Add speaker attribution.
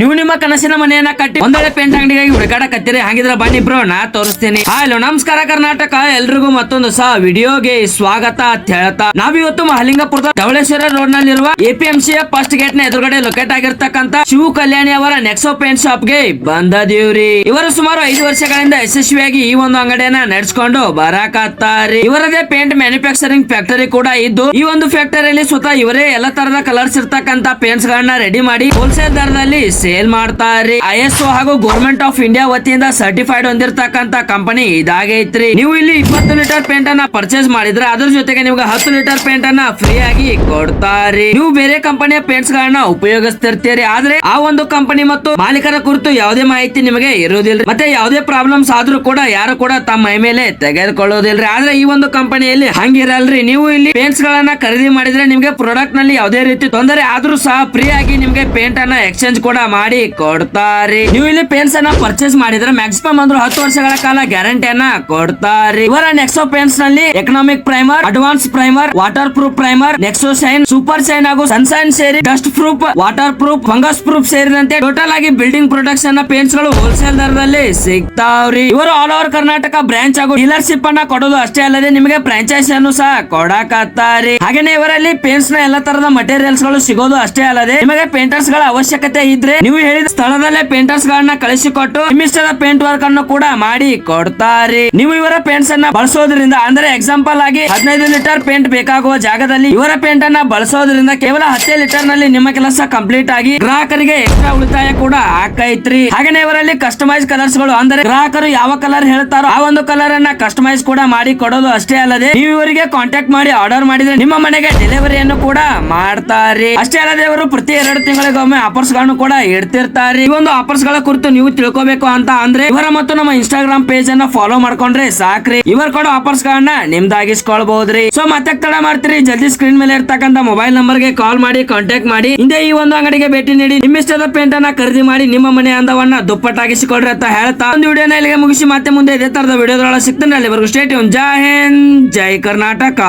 Speaker 1: ನೀವು ನಿಮ್ಮ ಕನಸಿನ ಮನೆಯನ್ನ ಕಟ್ಟಿ ಒಂದೊಳ್ಳೆ ಪೇಂಟ್ ಅಂಗಡಿಗಾಗಿ ಹುಡುಕಾಡಕತ್ತೀರಿ? ಹಾಗಿದ್ರೆ ಬನ್ನಿ ಬ್ರೋ, ನಾ ತೋರಿಸ್ತೀನಿ. ಹಲೋ ನಮಸ್ಕಾರ ಕರ್ನಾಟಕ, ಎಲ್ರಿಗೂ ಮತ್ತೊಂದು ವಿಡಿಯೋಗೆ ಸ್ವಾಗತ ಅಂತ ಹೇಳ್ತಾ ನಾವಿವತ್ತು ಮಹಲಿಂಗಪುರದ ಧವಳೇಶ್ವರ ರೋಡ್ ನಲ್ಲಿರುವ ಎಪಿಎಂಸಿ ಫಸ್ಟ್ ಗೇಟ್ ನ ಎದುರುಗಡೆ ಲೊಕೇಟ್ ಆಗಿರ್ತಕ್ಕಂತ ಶಿವ ಕಲ್ಯಾಣಿ ಅವರ ನೆಕ್ಸೋ ಪೇಂಟ್ ಶಾಪ್ ಗೆ ಬಂದದೀವ್ರಿ. ಇವರು ಸುಮಾರು 5 ವರ್ಷಗಳಿಂದ ಯಶಸ್ವಿಯಾಗಿ ಈ ಒಂದು ಅಂಗಡಿಯನ್ನ ನಡೆಸ್ಕೊಂಡು ಬರಾಕತ್ತಾರಿ. ಇವರದೇ ಪೇಂಟ್ ಮ್ಯಾನುಫ್ಯಾಕ್ಚರಿಂಗ್ ಫ್ಯಾಕ್ಟರಿ ಕೂಡ ಇದ್ದು, ಈ ಒಂದು ಫ್ಯಾಕ್ಟರಿಯಲ್ಲಿ ಸ್ವತಃ ಇವರೇ ಎಲ್ಲ ತರದ ಕಲರ್ಸ್ ಇರ್ತಕ್ಕಂತ ಪೇಂಟ್ಸ್ ಗಳನ್ನ ರೆಡಿ ಮಾಡಿ ಹೋಲ್ಸೇಲ್ ದರದಲ್ಲಿ ಸೇಲ್ ಮಾಡ್ತಾರಿ. ISO ಹಾಗೂ ಗವರ್ಮೆಂಟ್ ಆಫ್ ಇಂಡಿಯಾ ವತಿಯಿಂದ ಸರ್ಟಿಫೈಡ್ ಹೊಂದಿರತಕ್ಕಂತ ಕಂಪನಿ ಇದಾಗೈತ್ರಿ. ನೀವು ಇಲ್ಲಿ 20 ಲೀಟರ್ ಪೇಂಟ್ ಅನ್ನ ಪರ್ಚೇಸ್ ಮಾಡಿದ್ರೆ ಅದ್ರ ಜೊತೆಗೆ ನಿಮ್ಗೆ 10 ಲೀಟರ್ ಪೇಂಟ್ ಅನ್ನ ಫ್ರೀ ಆಗಿ ಕೊಡ್ತಾರಿ. ನೀವು ಬೇರೆ ಕಂಪನಿಯ ಪೇಂಟ್ಸ್ ಗಳನ್ನ ಉಪಯೋಗಿಸ್ತಿರ್ತೀರಿ, ಆದ್ರೆ ಆ ಒಂದು ಕಂಪನಿ ಮತ್ತು ಮಾಲೀಕರ ಕುರಿತು ಯಾವುದೇ ಮಾಹಿತಿ ನಿಮಗೆ ಇರುವುದಿಲ್ಲ. ಮತ್ತೆ ಯಾವುದೇ ಪ್ರಾಬ್ಲಮ್ಸ್ ಆದ್ರೂ ಕೂಡ ಯಾರು ಕೂಡ ತಮ್ಮ ಮೈ ಮೇಲೆ ತೆಗೆದುಕೊಳ್ಳೋದಿಲ್ರಿ. ಆದ್ರೆ ಈ ಒಂದು ಕಂಪನಿಯಲ್ಲಿ ಹಂಗಿರಲ್ರಿ. ನೀವು ಇಲ್ಲಿ ಪೇಂಟ್ಸ್ ಗಳನ್ನ ಖರೀದಿ ಮಾಡಿದ್ರೆ ನಿಮ್ಗೆ ಪ್ರಾಡಕ್ಟ್ ನಲ್ಲಿ ಯಾವುದೇ ರೀತಿ ತೊಂದರೆ ಆದ್ರೂ ಸಹ ಫ್ರೀ ಆಗಿ ನಿಮ್ಗೆ ಪೇಂಟ್ ಅನ್ನ ಎಕ್ಸ್ಚೇಂಜ್ ಕೂಡ ಮಾಡಿ ಕೊಡ್ತಾರಿ. ನೀವು ಇಲ್ಲಿ ಪೇಂಟ್ಸ್ ಅನ್ನ ಪರ್ಚೇಸ್ ಮಾಡಿದ್ರೆ ಮ್ಯಾಕ್ಸಿಮಮ್ ಅಂದ್ರೂ 10 ವರ್ಷಗಳ ಕಾಲ ಗ್ಯಾರಂಟಿಯನ್ನ ಕೊಡ್ತಾರಿ. ಇವರ ನೆಕ್ಸೋ ಪೇಂಟ್ಸ್ ನಲ್ಲಿ economic primer, advance primer, waterproof primer, Nexo shine, super shine ಹಾಗೂ ಸನ್ಶೈನ್ ಸೇರಿ dustproof, waterproof, fungus proof ಸೇರಿದಂತೆ ಟೋಟಲ್ ಆಗಿ ಬಿಲ್ಡಿಂಗ್ ಪ್ರೊಡಕ್ಟ್ಸ್ ಅನ್ನ ಪೇಂಟ್ಸ್ ಗಳು ಹೋಲ್ಸೇಲ್ ದರದಲ್ಲಿ ಸಿಗ್ತಾವ್ರಿ. ಇವರು ಆಲ್ ಓವರ್ ಕರ್ನಾಟಕ ಬ್ರಾಂಚ್ ಹಾಗೂ ಡೀಲರ್ಶಿಪ್ ಅನ್ನ ಕೊಡೋದು ಅಷ್ಟೇ ಅಲ್ಲದೆ ನಿಮಗೆ ಫ್ರಾಂಚೈಸಿ ಅನ್ನು ಸಹ ಕೊಡಕತ್ತಾರಿ. ಹಾಗೇನೆ ಇವರಲ್ಲಿ ಪೇಂಟ್ಸ್ ನ ಎಲ್ಲ ತರದ ಮಟೀರಿಯಲ್ಸ್ ಗಳು ಸಿಗೋದು ಅಷ್ಟೇ ಅಲ್ಲದೆ ನಿಮಗೆ ಪೇಂಟರ್ಸ್ ಗಳ ಅವಶ್ಯಕತೆ ಇದ್ರೆ ನೀವು ಹೇಳಿದ ಸ್ಥಳದಲ್ಲೇ ಪೇಂಟರ್ಸ್ ಗಳನ್ನ ಕಳಿಸಿಕೊಟ್ಟು ನಿಮ್ಮಿಷ್ಟದ ಪೇಂಟ್ ವರ್ಕ್ ಅನ್ನು ಕೂಡ ಮಾಡಿ ಕೊಡ್ತಾರೆ. ನೀವು ಇವರ ಪೇಂಟ್ಸ್ ಅನ್ನ ಬಳಸೋದ್ರಿಂದ ಅಂದ್ರೆ ಎಕ್ಸಾಂಪಲ್ ಆಗಿ 15 ಲೀಟರ್ ಪೇಂಟ್ ಬೇಕಾಗುವ ಜಾಗದಲ್ಲಿ ಇವರ ಪೇಂಟ್ ಅನ್ನ ಬಳಸೋದ್ರಿಂದ ಕೇವಲ 10 ಲೀಟರ್ ನಲ್ಲಿ ನಿಮ್ಮ ಕೆಲಸ ಕಂಪ್ಲೀಟ್ ಆಗಿ ಗ್ರಾಹಕರಿಗೆ ಎಕ್ಸ್ಟ್ರಾ ಉಳಿತಾಯ ಕೂಡ ಆಕೈತ್ರಿ. ಹಾಗೇನೆ ಇವರಲ್ಲಿ ಕಸ್ಟಮೈಸ್ ಕಲರ್ಸ್ ಗಳು ಅಂದ್ರೆ ಗ್ರಾಹಕರು ಯಾವ ಕಲರ್ ಹೇಳ್ತಾರೋ ಆ ಒಂದು ಕಲರ್ ಅನ್ನ ಕಸ್ಟಮೈಸ್ ಕೂಡ ಮಾಡಿ ಕೊಡೋದು ಅಷ್ಟೇ ಅಲ್ಲದೆ ನೀವು ಇವರಿಗೆ ಕಾಂಟ್ಯಾಕ್ಟ್ ಮಾಡಿ ಆರ್ಡರ್ ಮಾಡಿದ್ರೆ ನಿಮ್ಮ ಮನೆಗೆ ಡೆಲಿವರಿಯನ್ನು ಕೂಡ ಮಾಡ್ತಾರೆ. ಅಷ್ಟೇ ಅಲ್ಲದೆ ಇವರು ಪ್ರತಿ 2 ತಿಂಗಳಿಗೊಮ್ಮೆ ಆಫರ್ಸ್ ಗಳನ್ನು ಕೂಡ ಇಡ್ತಿರ್ತಾರೆ. ಈ ಒಂದು ಆಫರ್ಸ್ ಗಳ ಕುರಿತು ನೀವು ತಿಳ್ಕೋಬೇಕು ಅಂತ ಅಂದ್ರೆ ಇವರ ಮತ್ತು ನಮ್ಮ ಇನ್ಸ್ಟಾಗ್ರಾಮ್ ಪೇಜ್ ಅನ್ನ ಫಾಲೋ ಮಾಡ್ಕೊಂಡ್ರೆ ಸಾಕ್ರಿ. ಇವರು ಕೊಡೋ ಆಫರ್ಸ್ ಗಳನ್ನ ನಿಮ್ದಾಗಿಸ್ಕೊಳ್ಬಹುದ್ರಿ. ಸೊ ಮತ್ತೆ ತಡ ಮಾಡ್ತೀರಿ, ಜಲ್ದಿ ಸ್ಕ್ರೀನ್ ಮೇಲೆ ಇರ್ತಕ್ಕಂಥ ಮೊಬೈಲ್ ನಂಬರ್ ಗೆ ಕಾಲ್ ಮಾಡಿ ಕಾಂಟ್ಯಾಕ್ಟ್ ಮಾಡಿ ಹಿಂದೆ ಈ ಒಂದು ಅಂಗಡಿಗೆ ಭೇಟಿ ನೀಡಿ ನಿಮ್ಮಿಷ್ಟದ ಪೇಂಟ್ ಅನ್ನ ಖರೀದಿ ಮಾಡಿ ನಿಮ್ಮ ಮನೆ ಅಂದವನ್ನ ದುಪ್ಪಟ್ಟಾಗಿಸಿಕೊಳ್ರಿ ಅಂತ ಹೇಳ್ತಾ ಒಂದು ವಿಡಿಯೋನ ಇಲ್ಲಿಗೆ ಮುಗಿಸಿ ಮತ್ತೆ ಮುಂದೆ ಇದೇ ತರದ ವಿಡಿಯೋದೊಳಗೆ ಸಿಗ್ತಾನೆ. ಅಲ್ಲಿವರೆಗೂ ಸ್ಟೇ ಟ್ಯೂನ್. ಜೈ ಹಿಂದ್, ಜೈ ಕರ್ನಾಟಕ.